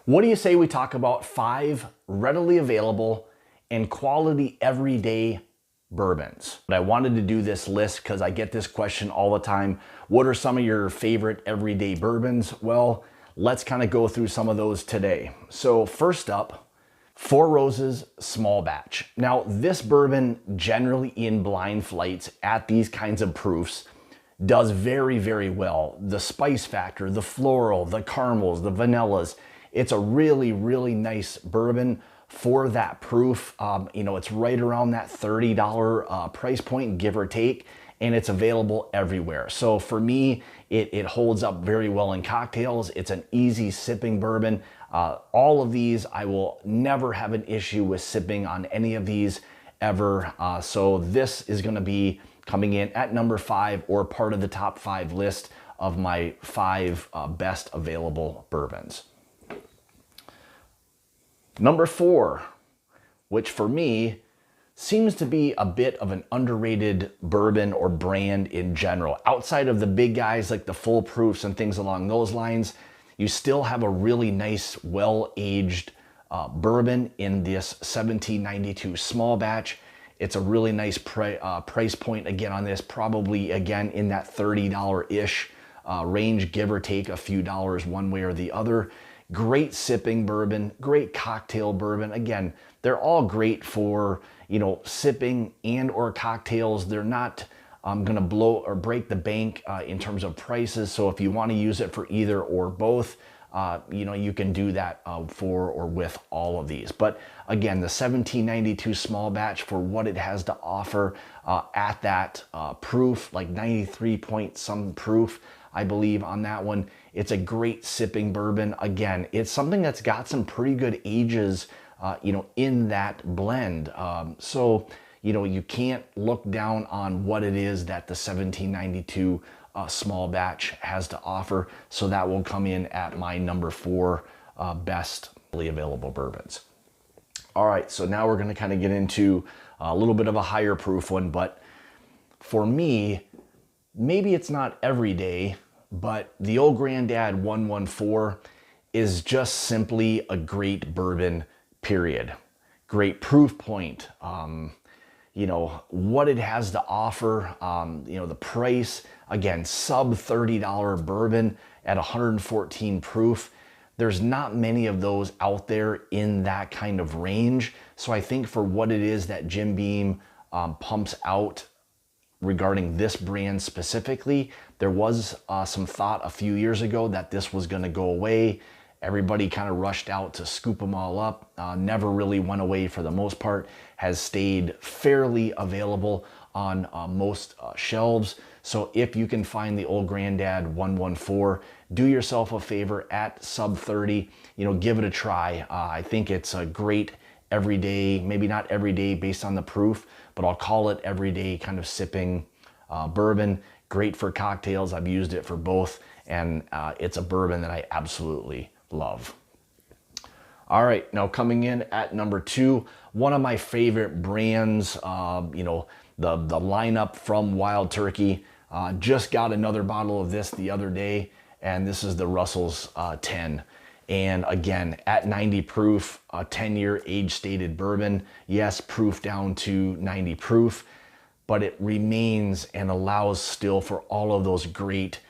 What do you say we talk about 5 readily available and quality everyday bourbons? But I wanted to do this list because I get this question all the time. What are some of your favorite everyday bourbons? Well, let's kind of go through some of those today. So first up, Four Roses Small Batch. Now this bourbon, generally in blind flights at these kinds of proofs, does very, very well. The spice factor, the floral, the caramels, the vanillas, it's a really, really nice bourbon for that proof. You know, it's right around that $30 price point, give or take, and it's available everywhere. So for me, it holds up very well in cocktails. It's an easy sipping bourbon. All of these, I will never have an issue with sipping on any of these ever. So this is gonna be coming in at number 5 or part of the top 5 list of my 5 best available bourbons. Number 4, which for me seems to be a bit of an underrated bourbon or brand in general. Outside of the big guys like the full proofs and things along those lines, you still have a really nice, well-aged bourbon in this 1792 small batch. It's a really nice price point again on this, probably again in that $30-ish range, give or take a few dollars one way or the other. Great sipping bourbon, great cocktail bourbon. Again, they're all great for, you know, sipping and or cocktails. They're not gonna blow or break the bank in terms of prices. So if you wanna use it for either or both, you know, you can do that for or with all of these. But again, the 1792 small batch, for what it has to offer at that proof, like 93 point some proof, I believe on that one, it's a great sipping bourbon. Again, it's something that's got some pretty good ages, you know, in that blend. So, you know, you can't look down on what it is that the 1792 small batch has to offer. So that will come in at my number 4 best available bourbons. All right, so now we're going to kind of get into a little bit of a higher proof one, but for me, maybe it's not every day, but the Old Granddad 114 is just simply a great bourbon, period. Great proof point. You know, what it has to offer, you know, the price, again, sub $30 bourbon at 114 proof. There's not many of those out there in that kind of range. So I think for what it is that Jim Beam pumps out regarding this brand specifically, there was some thought a few years ago that this was gonna go away. Everybody kind of rushed out to scoop them all up. Never really went away for the most part. Has stayed fairly available on most shelves. So if you can find the Old Granddad 114, do yourself a favor at sub 30, you know, give it a try. I think it's a great everyday, maybe not every day based on the proof, but I'll call it everyday kind of sipping bourbon. Great for cocktails. I've used it for both, and it's a bourbon that I absolutely love. All right, now coming in at number 2, one of my favorite brands, you know, the lineup from Wild Turkey. Just got another bottle of this the other day, and this is the Russell's 10. And again, at 90 proof, a 10-year age-stated bourbon. Yes, proof down to 90 proof, but it remains and allows still for all of those great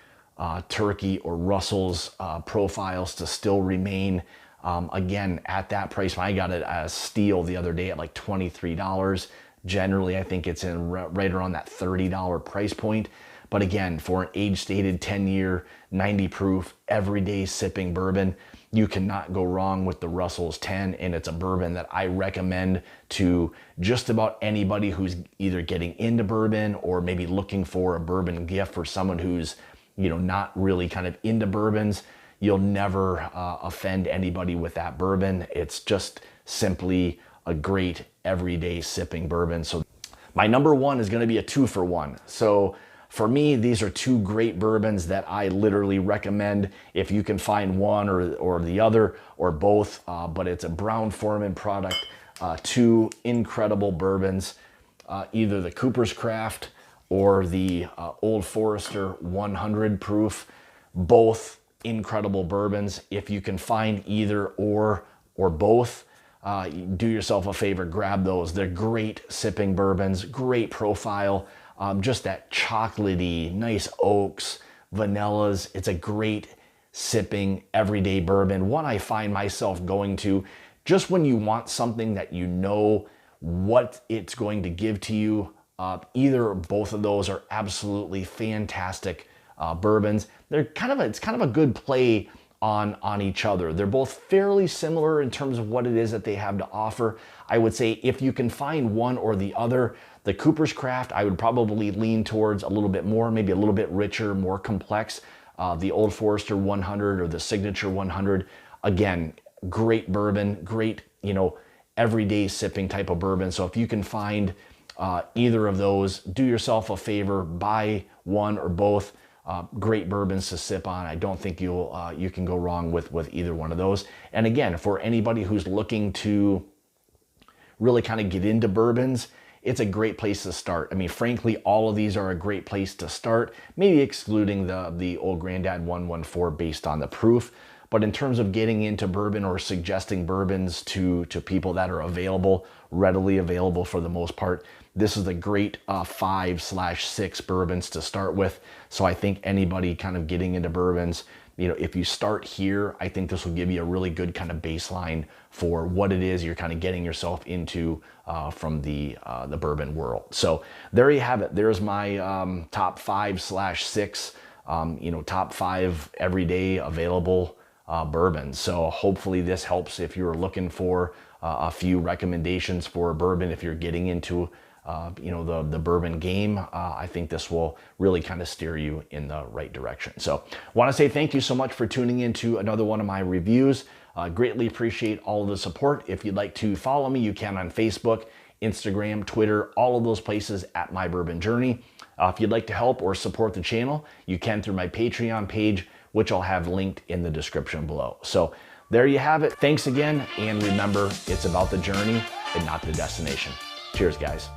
Turkey or Russell's profiles to still remain. Again, at that price, I got it as steel the other day at like $23. Generally, I think it's in right around that $30 price point. But again, for an age-stated 10-year, 90 proof, everyday sipping bourbon, you cannot go wrong with the Russell's 10, and it's a bourbon that I recommend to just about anybody who's either getting into bourbon or maybe looking for a bourbon gift for someone who's, you know, not really kind of into bourbons. You'll never offend anybody with that bourbon. It's just simply a great everyday sipping bourbon. So my number 1 is going to be a 2-for-1. So for me, these are 2 great bourbons that I literally recommend if you can find one or the other or both. But it's a Brown-Forman product, 2 incredible bourbons, either the Cooper's Craft or the Old Forester 100 proof. Both incredible bourbons. If you can find either or both, do yourself a favor, grab those. They're great sipping bourbons, great profile, just that chocolatey, nice oaks, vanillas. It's a great sipping everyday bourbon, one I find myself going to just when you want something that you know what it's going to give to you. Either or both of those are absolutely fantastic bourbons. It's kind of a good play on each other. They're both fairly similar in terms of what it is that they have to offer. I would say if you can find one or the other, the Cooper's Craft, I would probably lean towards a little bit more, maybe a little bit richer, more complex. The Old Forester 100 or the Signature 100, again, great bourbon, great, everyday sipping type of bourbon. So if you can find either of those, do yourself a favor, buy one or both. Great bourbons to sip on. I don't think you can go wrong with either one of those. And again, for anybody who's looking to really kind of get into bourbons, it's a great place to start. I mean, frankly, all of these are a great place to start, maybe excluding the Old Grandad 114 based on the proof. But in terms of getting into bourbon or suggesting bourbons to people that are available, readily available for the most part, this is a great 5/6 bourbons to start with. So I think anybody kind of getting into bourbons, if you start here, I think this will give you a really good kind of baseline for what it is you're kind of getting yourself into from the bourbon world. So there you have it. There's my top 5/6, top 5 everyday available bourbons. So hopefully this helps if you're looking for a few recommendations for a bourbon. If you're getting into the bourbon game, I think this will really kind of steer you in the right direction. So want to say thank you so much for tuning into another one of my reviews. Greatly appreciate all of the support. If you'd like to follow me, you can on Facebook, Instagram, Twitter, all of those places at My Bourbon Journey. If you'd like to help or support the channel, you can through my Patreon page, which I'll have linked in the description below. So there you have it. Thanks again. And remember, it's about the journey and not the destination. Cheers, guys.